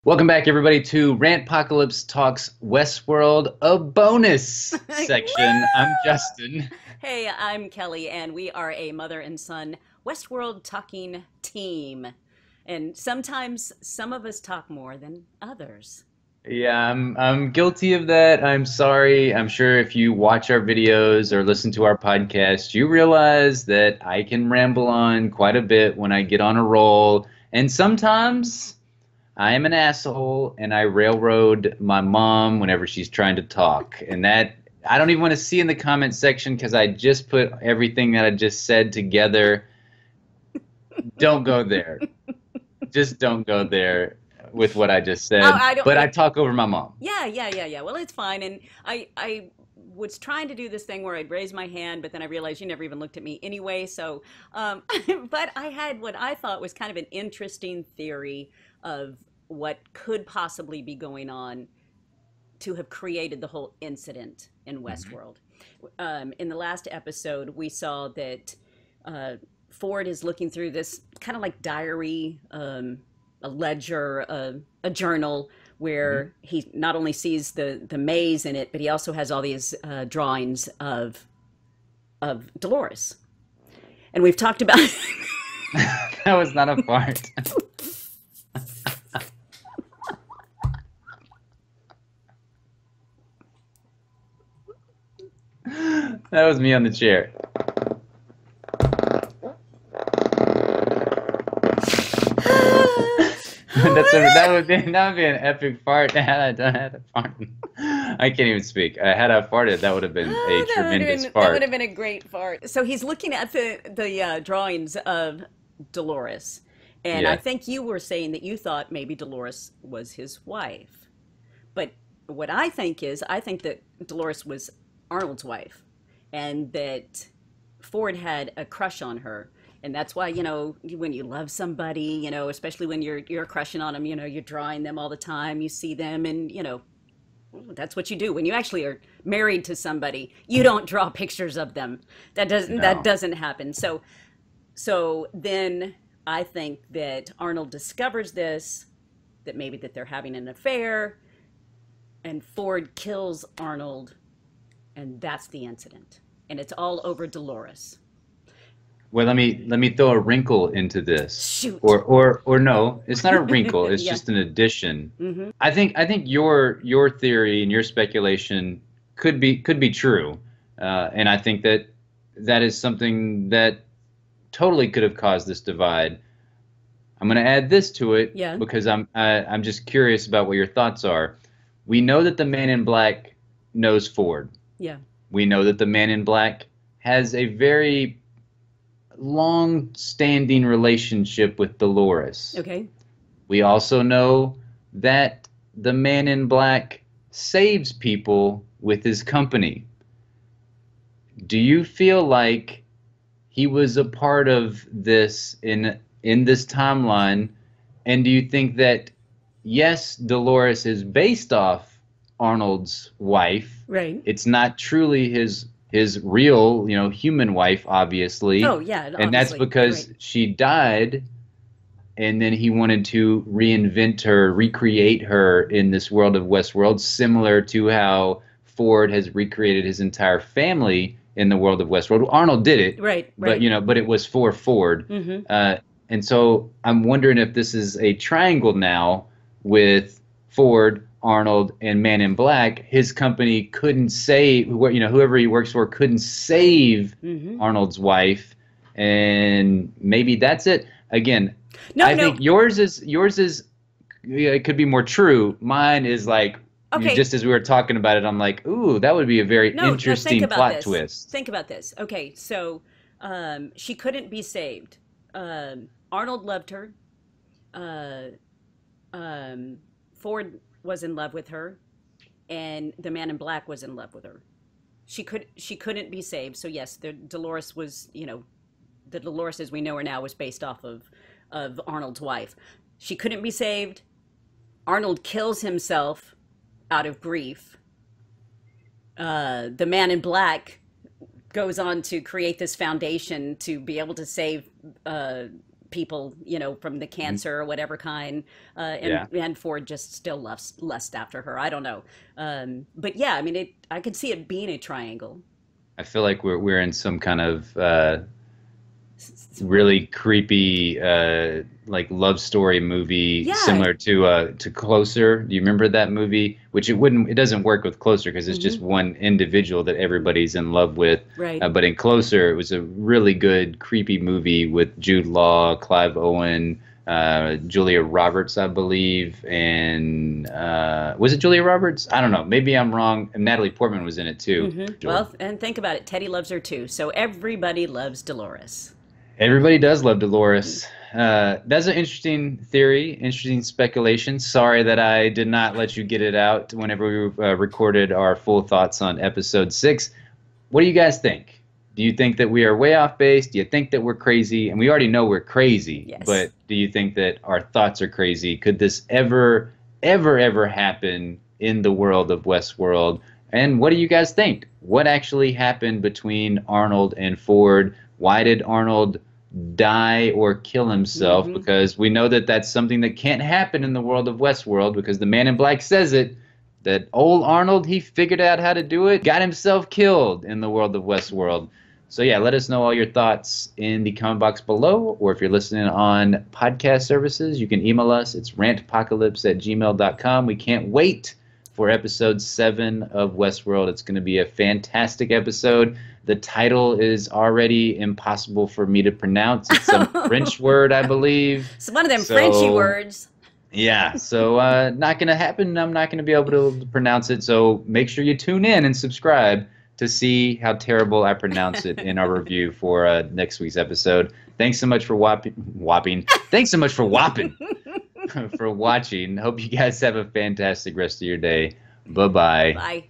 Welcome back, everybody, to Rantpocalypse Talks Westworld, a bonus section. I'm Woo! Justin. Hey, I'm Kelly, and we are a mother and son Westworld talking team. And sometimes some of us talk more than others. Yeah, I'm guilty of that. I'm sorry. I'm sure if you watch our videos or listen to our podcast, you realize that I can ramble on quite a bit when I get on a roll. And sometimes I am an asshole and I railroad my mom whenever she's trying to talk. And that I don't even want to see in the comment section because I just put everything that I just said together. Don't go there. Just don't go there with what I just Oh, said. I don't. But I talk over my mom. Yeah. Well, it's fine. And I was trying to do this thing where I'd raise my hand, but then I realized you never even looked at me anyway. So, but I had what I thought was kind of an interesting theory of what could possibly be going on to have created the whole incident in Mhm. Westworld. In the last episode, we saw that uh, Ford is looking through this kind of like diary, a ledger, a journal Mhm. where he not only sees the maze in it, but he also has all these drawings of Dolores. And we've talked about That was not a fart. That was me on the chair. That would be an epic fart had I done had a fart. I can't even speak. Had I farted, that would have been a tremendous that would have fart. been a great fart. So he's looking at the drawings of Dolores, and I Yeah. think you were saying that you thought maybe Dolores was his wife. But what I think is, I think that Dolores was Arnold's wife, and that Ford had a crush on her. And that's why, when you love somebody, especially when you're crushing on them, you're drawing them all the time. You see them, and that's what you do when you actually are married to somebody. You don't draw pictures of them. That No. doesn't happen. So then I think that Arnold discovers this, that maybe that they're having an affair, and Ford kills Arnold, and that's the incident. And it's all over Dolores. Well, let me throw a wrinkle into this. Shoot. Or no, it's not a wrinkle, it's Yeah. just an addition. Hmm. I think your theory and your speculation could be true. And I think that that is something that totally could have caused this divide. I'm going to add this to it Yeah. because I'm just curious about what your thoughts are. We know that the Man in Black knows Ford. Yeah. We know that the Man in Black has a very long-standing relationship with Dolores. Okay. We also know that the Man in Black saves people with his company. Do you feel like he was a part of this in this timeline? And do you think that yes, Dolores is based off Arnold's wife? Right. It's not truly his real, human wife, obviously, Oh, yeah, and that's obviously. because Right. she died, and then he wanted to reinvent her, recreate her in this world of Westworld, similar to how Ford has recreated his entire family in the world of Westworld. Arnold did it, Right. but Right. but it was for Ford. Hmm. And so I'm wondering if this is a triangle now with Ford, Arnold, and Man in Black. His company couldn't save, whoever he works for couldn't Right. save Hmm. Arnold's wife, and maybe that's it. Again, No, I think no. yours is yeah, it could be more true. Mine is like Okay. just as we were talking about it, I'm like, ooh, that would be a very No, no, think interesting about plot this. twist. Think about this. Okay, so she couldn't be saved. Arnold loved her. Uh, Ford was in love with her, and the man in black was in love with her. She couldn't be saved. So yes, Dolores was, the Dolores as we know her now was based off of Arnold's wife. She couldn't be saved. Arnold kills himself out of grief. The man in black goes on to create this foundation to be able to save people, you know, from the cancer or whatever kind, Yeah. and Ford just still lust after her. I don't know, but yeah, I mean, I could see it being a triangle. I feel like we're in some kind of really creepy like love story movie Yeah. similar to Closer. Do you remember that movie? Which it doesn't work with Closer because it's just Hmm. one individual that everybody's in love with. Right. But in Closer, it was a really good creepy movie with Jude Law, Clive Owen, Julia Roberts, I believe, and was it Julia Roberts? I don't know. Maybe I'm wrong. And Natalie Portman was in it too. Well, and think about it. Teddy loves her too. So everybody loves Dolores. Everybody does love Dolores. That's an interesting theory, interesting speculation. Sorry that I did not let you get it out whenever we recorded our full thoughts on episode 6. What do you guys think? Do you think that we are way off base? Do you think that we're crazy? And we already know we're crazy, Yes. but do you think that our thoughts are crazy? Could this ever happen in the world of Westworld? And what do you guys think? What actually happened between Arnold and Ford? Why did Arnold die or kill himself? Hmm. Because we know that that's something that can't happen in the world of Westworld because the man in black says it. That old Arnold, he figured out how to do it, got himself killed in the world of Westworld. So yeah, let us know all your thoughts in the comment box below, or if you're listening on podcast services, you can email us. It's rantpocalypse@gmail.com. We can't wait for episode 7 of Westworld. It's going to be a fantastic episode. The title is already impossible for me to pronounce. It's some French word, I believe. It's one of them So, Frenchy words. yeah, so not going to happen. I'm not going to be able to pronounce it. So make sure you tune in and subscribe to see how terrible I pronounce it in our review for next week's episode. Thanks so much for whopping. Thanks so much for whopping for watching. Hope you guys have a fantastic rest of your day. Bye-bye. Bye.